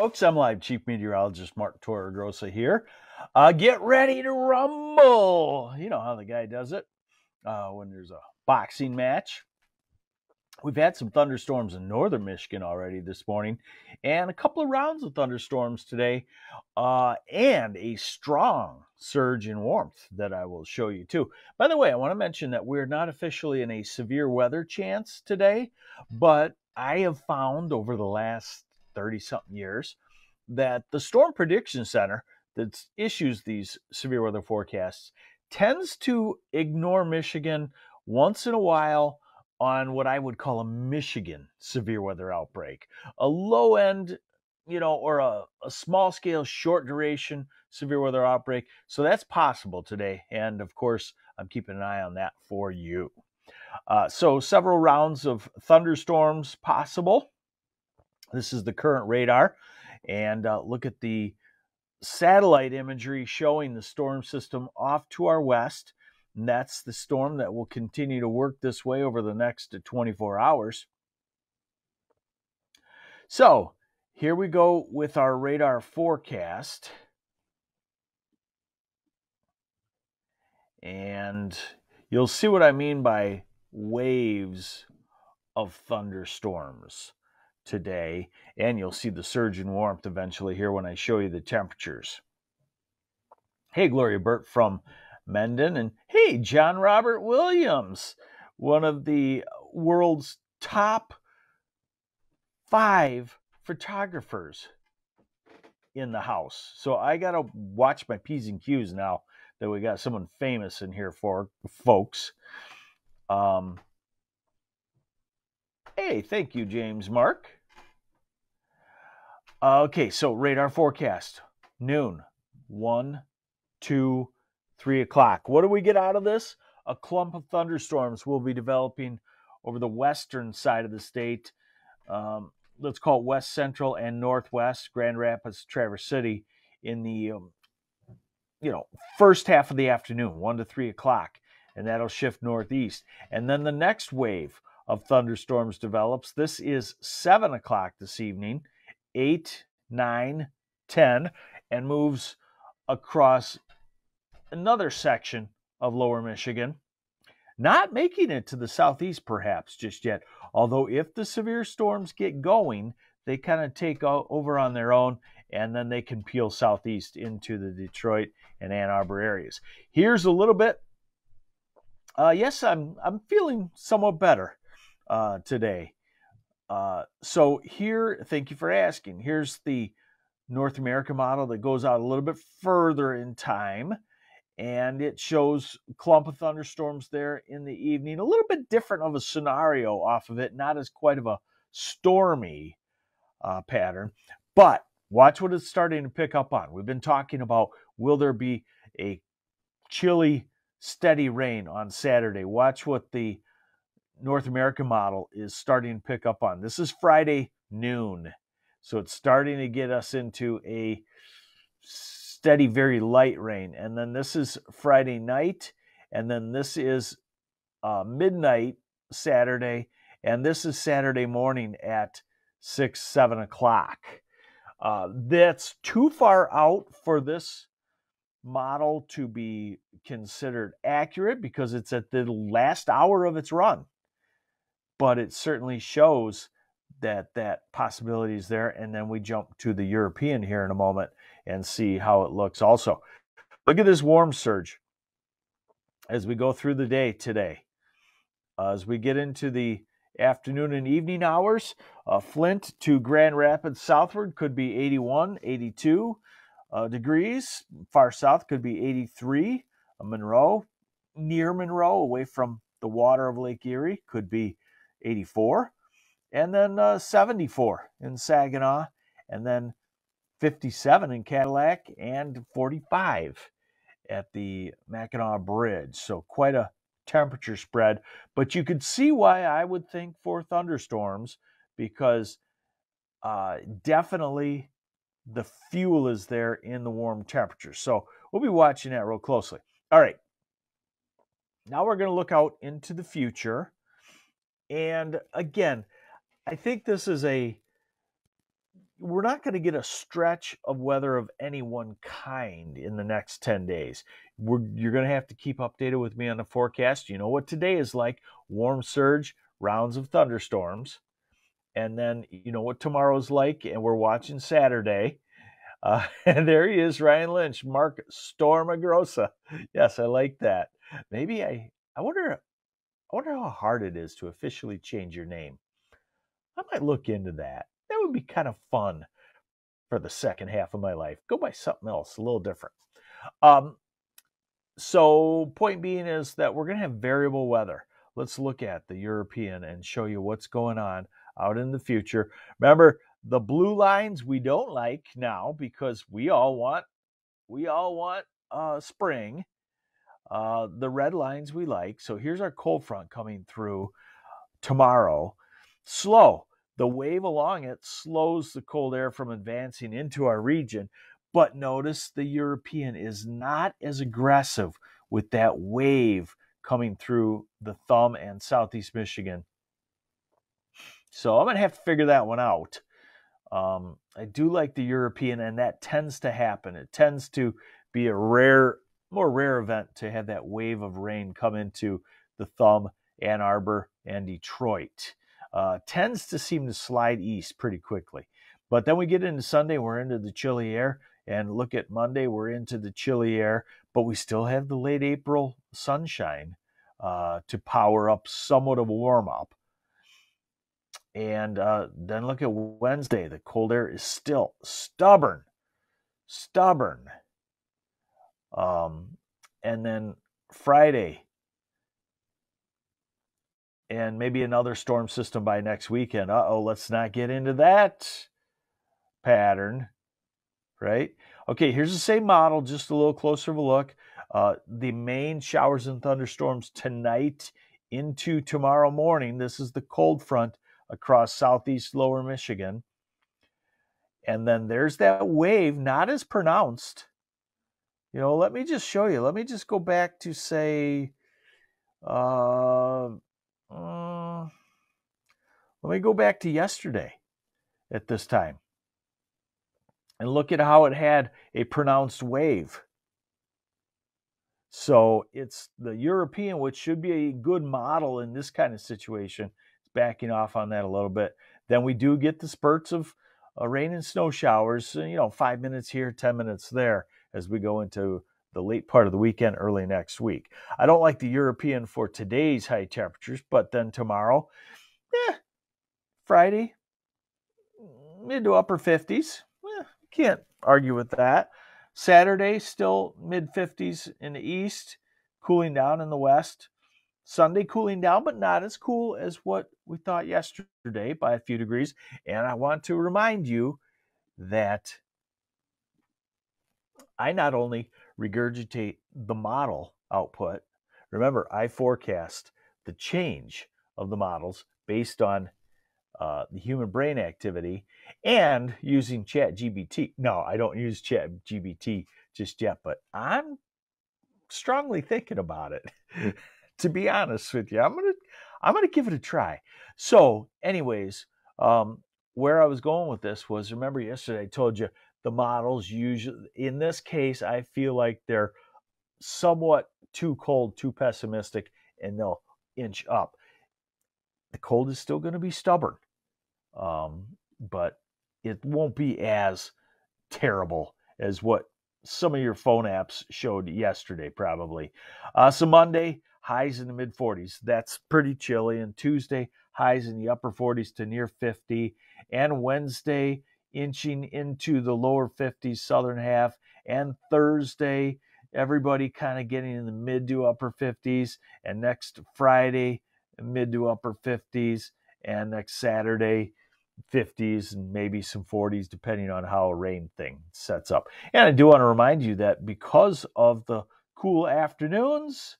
Folks, I'm live Chief Meteorologist Mark Torregrossa here. Get ready to rumble. You know how the guy does it when there's a boxing match. We've had some thunderstorms in northern Michigan already this morning, and a couple of rounds of thunderstorms today, and a strong surge in warmth that I will show you too. By the way, I want to mention that we're not officially in a severe weather chance today, but I have found over the last 30-something years that the Storm Prediction Center that issues these severe weather forecasts tends to ignore Michigan once in a while on what I would call a Michigan severe weather outbreak, a low end, or a small scale, short duration severe weather outbreak. So that's possible today. And of course, I'm keeping an eye on that for you. So several rounds of thunderstorms possible. This is the current radar. And look at the satellite imagery showing the storm system off to our west. And that's the storm that will continue to work this way over the next 24 hours. So here we go with our radar forecast. And you'll see what I mean by waves of thunderstorms today. And you'll see the surge in warmth eventually here when I show you the temperatures. Hey, Gloria Burt from Mendon, and hey, John Robert Williams, one of the world's top 5 photographers in the house. So I got to watch my P's and Q's now that we got someone famous in here for folks. Hey, thank you, James Mark. Okay, so radar forecast, noon, 1, 2, 3 o'clock. What do we get out of this? A clump of thunderstorms will be developing over the western side of the state. Let's call it west central and northwest, Grand Rapids, Traverse City, in the first half of the afternoon, 1 to 3 o'clock, and that'll shift northeast. And then the next wave of thunderstorms develops. This is 7 o'clock this evening, 8, 9, 10, and moves across another section of lower Michigan, not making it to the southeast perhaps just yet. Although if the severe storms get going, they kind of take over on their own, and then they can peel southeast into the Detroit and Ann Arbor areas. Here's a little bit. Yes, I'm feeling somewhat better today. So here, thank you for asking. Here's the North America model that goes out a little bit further in time, and it shows a clump of thunderstorms there in the evening. A little bit different of a scenario off of it, not as quite of a stormy pattern, but watch what it's starting to pick up on. We've been talking about, will there be a chilly, steady rain on Saturday? Watch what the North American model is starting to pick up on. This is Friday noon. So it's starting to get us into a steady, very light rain. And then this is Friday night. And then this is midnight Saturday. And this is Saturday morning at 6, 7 o'clock. That's too far out for this model to be considered accurate because it's at the last hour of its run. But it certainly shows that possibility is there. And then we jump to the European here in a moment and see how it looks also. Look at this warm surge as we go through the day today. As we get into the afternoon and evening hours, Flint to Grand Rapids southward could be 81, 82 degrees. Far south could be 83. Monroe, near Monroe, away from the water of Lake Erie, could be 84. And then 74 in Saginaw, and then 57 in Cadillac, and 45 at the Mackinac Bridge. So quite a temperature spread. But you could see why I would think for thunderstorms, because definitely the fuel is there in the warm temperatures. So we'll be watching that real closely. All right. Now we're going to look out into the future. And again, I think this is a we're not going to get a stretch of weather of any one kind in the next 10 days. You're going to have to keep updated with me on the forecast. You know what today is like: warm surge, rounds of thunderstorms. And then you know what tomorrow's like, and we're watching Saturday. And there he is, Ryan Lynch, Mark Stormagrossa. Yes, I like that. Maybe I wonder how hard it is to officially change your name. I might look into that. That would be kind of fun for the second half of my life. Go by something else, a little different. So point being is that we're going to have variable weather. Let's look at the European and show you what's going on out in the future. Remember, the blue lines we don't like now because we all want spring. The red lines we like. So here's our cold front coming through tomorrow. Slow. The wave along it slows the cold air from advancing into our region. But notice the European is not as aggressive with that wave coming through the thumb and southeast Michigan. So I'm going to have to figure that one out. I do like the European, and that tends to happen. It tends to be a more rare event to have that wave of rain come into the thumb, Ann Arbor, and Detroit. Tends to seem to slide east pretty quickly. But then we get into Sunday, we're into the chilly air. And look at Monday, we're into the chilly air. But we still have the late April sunshine to power up somewhat of a warm-up. And then look at Wednesday. The cold air is still stubborn. And then Friday, and maybe another storm system by next weekend. Let's not get into that pattern, right? Okay, here's the same model, just a little closer of a look. The main showers and thunderstorms tonight into tomorrow morning. This is the cold front across southeast lower Michigan. And then there's that wave, not as pronounced. You know, let me just show you. Let me just go back to, say, let me go back to yesterday at this time and look at how it had a pronounced wave. So it's the European, which should be a good model in this kind of situation. It's backing off on that a little bit. Then we do get the spurts of rain and snow showers, 5 minutes here, 10 minutes there as we go into the late part of the weekend, early next week. I don't like the European for today's high temperatures, but then tomorrow, Friday, mid to upper 50s. Can't argue with that. Saturday, still mid-50s in the east, cooling down in the west. Sunday, cooling down, but not as cool as what we thought yesterday by a few degrees. And I want to remind you that I not only regurgitate the model output, remember, I forecast the change of the models based on the human brain activity and using ChatGPT. No, I don't use ChatGPT just yet, but I'm strongly thinking about it. To be honest with you, I'm gonna give it a try. So, anyways, where I was going with this was, remember yesterday I told you the models usually, in this case, I feel like they're somewhat too cold, too pessimistic, and they'll inch up. The cold is still going to be stubborn, but it won't be as terrible as what some of your phone apps showed yesterday, probably. So Monday, highs in the mid-40s. That's pretty chilly. And Tuesday, highs in the upper 40s to near 50. And Wednesday, inching into the lower 50s, southern half. And Thursday, everybody kind of getting in the mid to upper 50s. And next Friday, mid to upper 50s. And next Saturday, 50s and maybe some 40s, depending on how a rain thing sets up. And I do want to remind you that because of the cool afternoons,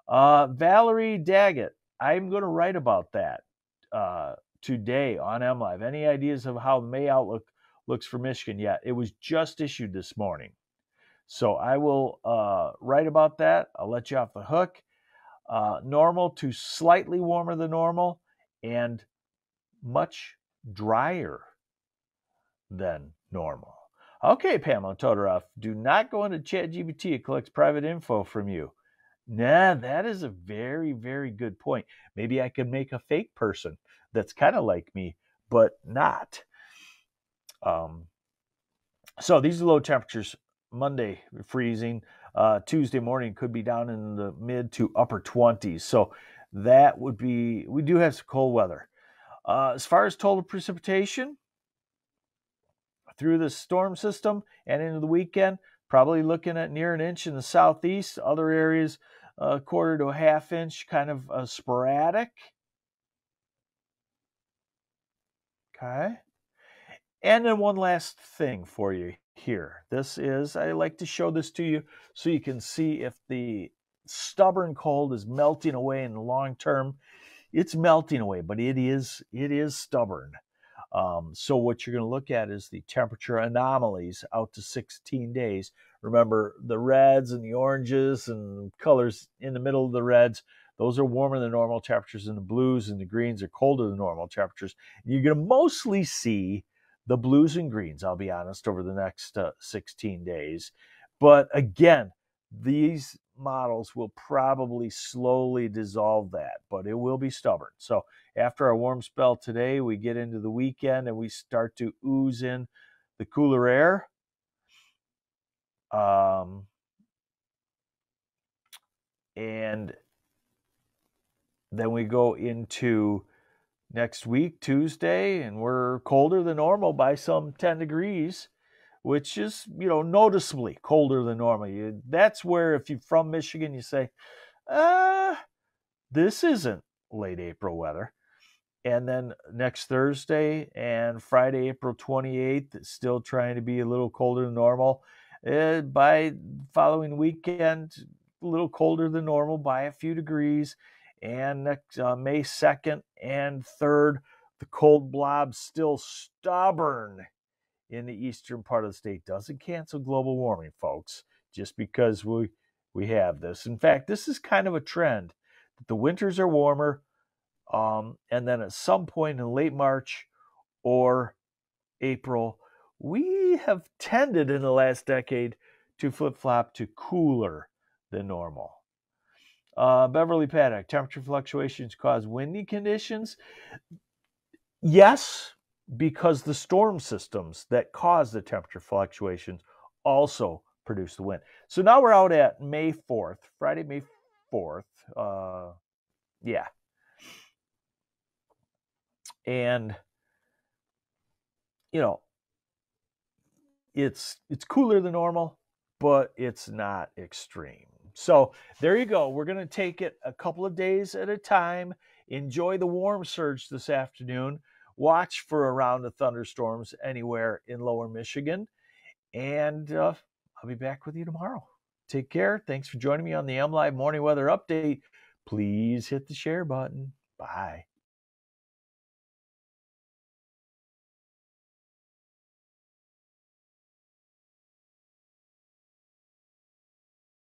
Valerie Daggett, I'm going to write about that today on MLive. Any ideas of how May outlook looks for Michigan yet? It was just issued this morning. So I will write about that. I'll let you off the hook. Normal to slightly warmer than normal and much drier than normal. Okay, Pamela Todoroff, do not go into ChatGPT. It collects private info from you. Nah, that is a very, very good point. Maybe I could make a fake person that's kind of like me, but not. So these are low temperatures. Monday, freezing. Tuesday morning could be down in the mid to upper 20s. So that would be, we do have some cold weather. As far as total precipitation, through the storm system and into the weekend, probably looking at near an inch in the southeast. Other areas, a quarter to a half inch, kind of sporadic. Okay. And then one last thing for you here. This is, I like to show this to you so you can see if the stubborn cold is melting away in the long term. It's melting away, but it is stubborn. So what you're going to look at is the temperature anomalies out to 16 days. Remember, the reds and the oranges and colors in the middle of the reds, those are warmer than normal temperatures, and the blues and the greens are colder than normal temperatures. You're going to mostly see the blues and greens, I'll be honest, over the next 16 days. But again, these models will probably slowly dissolve that, but it will be stubborn. So after our warm spell today, we get into the weekend and we start to ooze in the cooler air. And then we go into next week, Tuesday, and we're colder than normal by some 10 degrees, which is, noticeably colder than normal. That's where, if you're from Michigan, you say, this isn't late April weather. And then next Thursday and Friday, April 28th, still trying to be a little colder than normal. By following weekend, a little colder than normal by a few degrees. And next May 2nd and 3rd, the cold blob still stubborn in the eastern part of the state. Doesn't cancel global warming, folks, just because we have this. In fact, this is kind of a trend that the winters are warmer, and then at some point in late March or April, we have tended in the last decade to flip-flop to cooler than normal. Beverly Paddock, temperature fluctuations cause windy conditions? Yes, because the storm systems that cause the temperature fluctuations also produce the wind. So now we're out at May 4th, Friday, May 4th. Yeah. And, it's cooler than normal, but it's not extreme. So there you go. We're going to take it a couple of days at a time. Enjoy the warm surge this afternoon. Watch for a round of thunderstorms anywhere in lower Michigan. And I'll be back with you tomorrow. Take care. Thanks for joining me on the MLive Morning Weather Update. Please hit the share button. Bye.